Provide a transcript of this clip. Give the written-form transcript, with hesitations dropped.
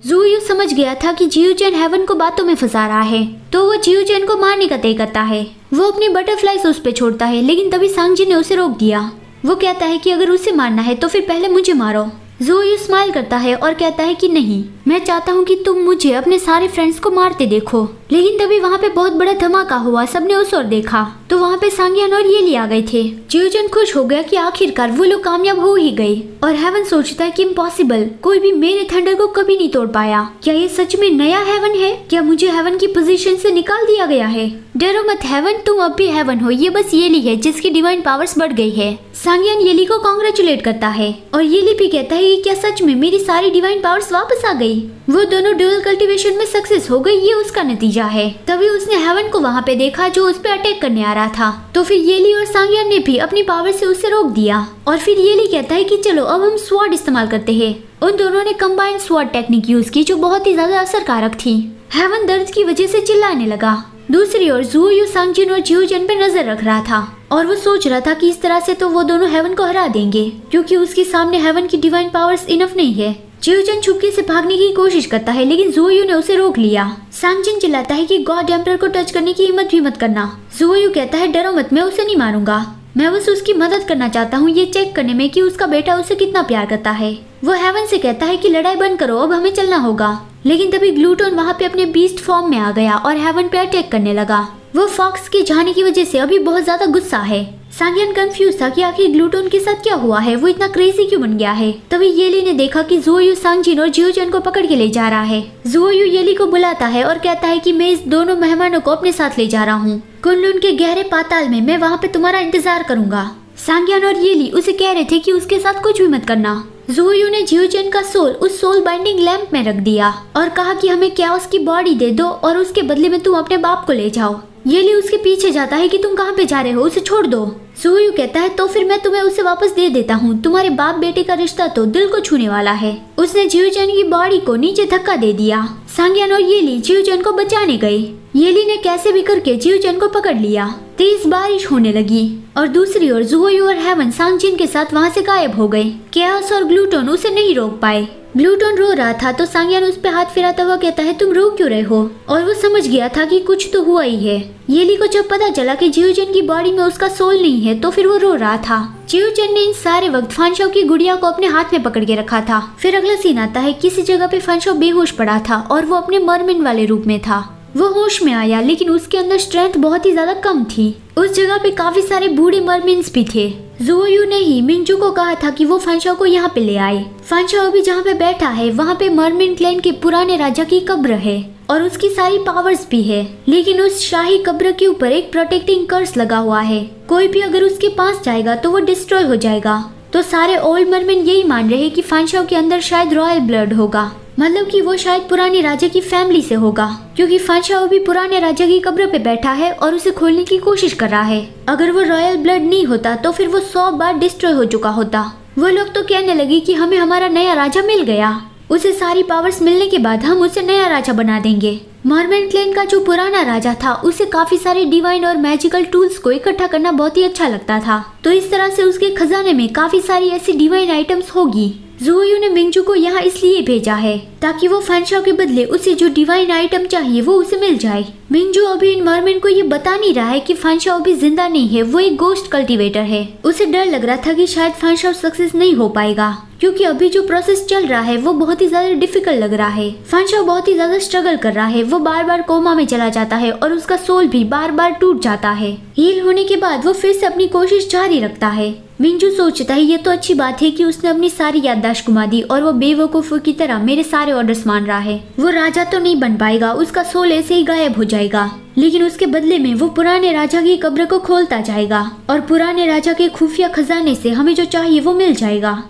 ज़ूयू समझ गया था कि जियोचेन हेवन को बातों में फंसा रहा है, तो वो जियोचेन को मारने का तय करता है। वो अपनी बटरफ्लाई से उस पे छोड़ता है, लेकिन तभी सांगजिन ने उसे रोक दिया। वो कहता है कि अगर उसे मारना है तो फिर पहले मुझे मारो। ज़ूयू स्माइल करता है और कहता है कि नहीं, मैं चाहता हूँ कि तुम मुझे अपने सारे फ्रेंड्स को मारते देखो। लेकिन तभी वहाँ पे बहुत बड़ा धमाका हुआ, सबने उस ओर देखा तो वहाँ पे सांगियन और येली आ गए थे। जियोचेन खुश हो गया कि आखिरकार वो लोग कामयाब हो ही गए। और हेवन सोचता है कि इम्पॉसिबल, कोई भी मेरे थंडर को कभी नहीं तोड़ पाया। क्या ये सच में नया हेवन है? क्या मुझे हेवन की पोजीशन से निकाल दिया गया है? डरो मत हेवन, तुम अब भी हेवन हो, ये बस येली है जिसकी डिवाइन पावर्स बढ़ गई है। सांगियन येली को कांग्रेचुलेट करता है और येली भी कहता है कि क्या सच में मेरी सारी डिवाइन पावर्स वापस आ गई? वो दोनों ड्यूअल कल्टीवेशन में सक्सेस हो गई, ये उसका नतीजा है। तभी उसने हेवन को वहाँ पे देखा जो उस पे अटैक करने आ रहा था, तो फिर येली और सांगियन ने भी अपनी पावर से उसे रोक दिया। और फिर येली कहता है कि चलो अब हम स्वॉर्ड इस्तेमाल करते हैं। उन दोनों ने कंबाइंड स्वॉर्ड टेक्निक यूज की जो बहुत ही ज्यादा असरकारक थी। हेवन दर्द की वजह से चिल्लाने लगा। दूसरी ओर ज़ूयू सांगजिन और जियोचेन पे नजर रख रहा था और वो सोच रहा था कि इस तरह से तो वो दोनों हेवन को हरा देंगे, क्योंकि उसके सामने हेवन की डिवाइन पावर्स इनफ नहीं है। जियोचेन छुपके से भागने की कोशिश करता है, लेकिन ज़ूयू ने उसे रोक लिया। सांगजिन चिल्लाता है कि गॉड एम्परर को टच करने की हिम्मत भी मत करना। ज़ूयू कहता है डरो मत, मैं उसे नहीं मारूंगा, मैं बस उसकी मदद करना चाहता हूँ ये चेक करने में कि उसका बेटा उसे कितना प्यार करता है। वो हेवन से कहता है कि लड़ाई बंद करो, अब हमें चलना होगा। लेकिन तभी ग्लूटोन वहाँ पे अपने बीस्ट फॉर्म में आ गया और हेवन पे अटैक करने लगा। वो फॉक्स के जाने की वजह से अभी बहुत ज्यादा गुस्सा है। सांगियन कंफ्यूज था कि आखिर ग्लूटोन के साथ क्या हुआ है, वो इतना क्रेजी क्यों बन गया है। तभी येली ने देखा कि ज़ूयू सांगजिन और जियोचेन को पकड़ के ले जा रहा है। ज़ूयू येली को बुलाता है और कहता है कि मैं इस दोनों मेहमानों को अपने साथ ले जा रहा हूँ। कुनलुन के गहरे पाताल में मैं वहाँ पे तुम्हारा इंतजार करूंगा। सांगियन और येली उसे कह रहे थे कि उसके साथ कुछ भी मत करना। ज़ूयू ने जियोचेन का सोल उस सोल बाइंडिंग लैंप में रख दिया और कहा कि हमें कैओस की बॉडी दे दो और उसके बदले में तुम अपने बाप को ले जाओ। येली उसके पीछे जाता है कि तुम कहाँ पे जा रहे हो, उसे छोड़ दो। ज़ूयू कहता है तो फिर मैं तुम्हें उसे वापस दे देता हूँ, तुम्हारे बाप बेटे का रिश्ता तो दिल को छूने वाला है। उसने जियोचेन की बॉडी को नीचे धक्का दे दिया। सांगियन और येली जियोचेन को बचाने गए। येली ने कैसे भी करके जियोचेन को पकड़ लिया। तेज बारिश होने लगी और दूसरी ओर ज़ूयू और हेवन सांगजिन के साथ वहाँ से गायब हो गए। कैओस और ग्लूटोन उसे नहीं रोक पाए। ग्लूटोन रो रहा था तो सांगियन उस पे हाथ फिराता हुआ कहता है तुम रो क्यों रहे हो, और वो समझ गया था कि कुछ तो हुआ ही है। येली को जब पता चला कि जियोचेन की बॉडी में उसका सोल नहीं है तो फिर वो रो रहा था। जियोचेन ने इन सारे वक्त फानशाओ की गुड़िया को अपने हाथ में पकड़ के रखा था। फिर अगला सीन आता है, किसी जगह पे फानशाओ बेहोश पड़ा था और वो अपने मरमेंट वाले रूप में था। वो होश में आया लेकिन उसके अंदर स्ट्रेंथ बहुत ही ज्यादा कम थी। उस जगह पे काफी सारे बूढ़े मरमेंट्स भी थे। ज़ूयू ने ही मिंजू को कहा था कि वो फानशाओ को यहाँ पे ले आए। फानशाओ भी जहाँ पे बैठा है वहाँ पे मरमेंट क्लैन के पुराने राजा की कब्र है और उसकी सारी पावर्स भी है, लेकिन उस शाही कब्र के ऊपर एक प्रोटेक्टिंग कर्स लगा हुआ है। कोई भी अगर उसके पास जाएगा तो वो डिस्ट्रॉय हो जाएगा। तो सारे ओल्ड मरमेन यही मान रहे हैं कि फानशाओ के अंदर शायद रॉयल ब्लड होगा, मतलब कि वो शायद पुराने राजा की फैमिली से होगा, क्योंकि फानशाओ भी पुराने राजा की कब्र पे बैठा है और उसे खोलने की कोशिश कर रहा है। अगर वो रॉयल ब्लड नहीं होता तो फिर वो 100 बार डिस्ट्रॉय हो चुका होता। वो लोग तो कहने लगे कि हमें हमारा नया राजा मिल गया, उसे सारी पावर्स मिलने के बाद हम उसे नया राजा बना देंगे। मरमेंट क्लैन का जो पुराना राजा था उसे काफी सारे डिवाइन और मैजिकल टूल्स को इकट्ठा करना बहुत ही अच्छा लगता था, तो इस तरह से उसके खजाने में काफी सारी ऐसी डिवाइन आइटम्स होगी। ज़ूयू ने मिंजू को यहाँ इसलिए भेजा है ताकि वो फानशाओ के बदले उसे जो डिवाइन आइटम चाहिए वो उसे मिल जाए। मिंजू अभी इन मरमेन को ये बता नहीं रहा है कि फानशाओ भी जिंदा नहीं है, वो एक गोस्ट कल्टीवेटर है। उसे डर लग रहा था कि शायद फानशाओ सक्सेस नहीं हो पाएगा, क्योंकि अभी जो प्रोसेस चल रहा है वो बहुत ही ज्यादा डिफिकल्ट लग रहा है। फानशाओ बहुत ही ज्यादा स्ट्रगल कर रहा है, वो बार बार कोमा में चला जाता है और उसका सोल भी बार बार टूट जाता है। हील होने के बाद वो फिर से अपनी कोशिश जारी रखता है। मिंजू सोचता है ये तो अच्छी बात है कि उसने अपनी सारी याददाश्त गुमा दी और वो बेवकूफों की तरह मेरे सारे ऑर्डर्स मान रहा है। वो राजा तो नहीं बन पाएगा, उसका सोल ऐसे ही गायब हो जाएगा, लेकिन उसके बदले में वो पुराने राजा की कब्र को खोलता जाएगा और पुराने राजा के खुफिया खजाने से हमें जो चाहिए वो मिल जाएगा।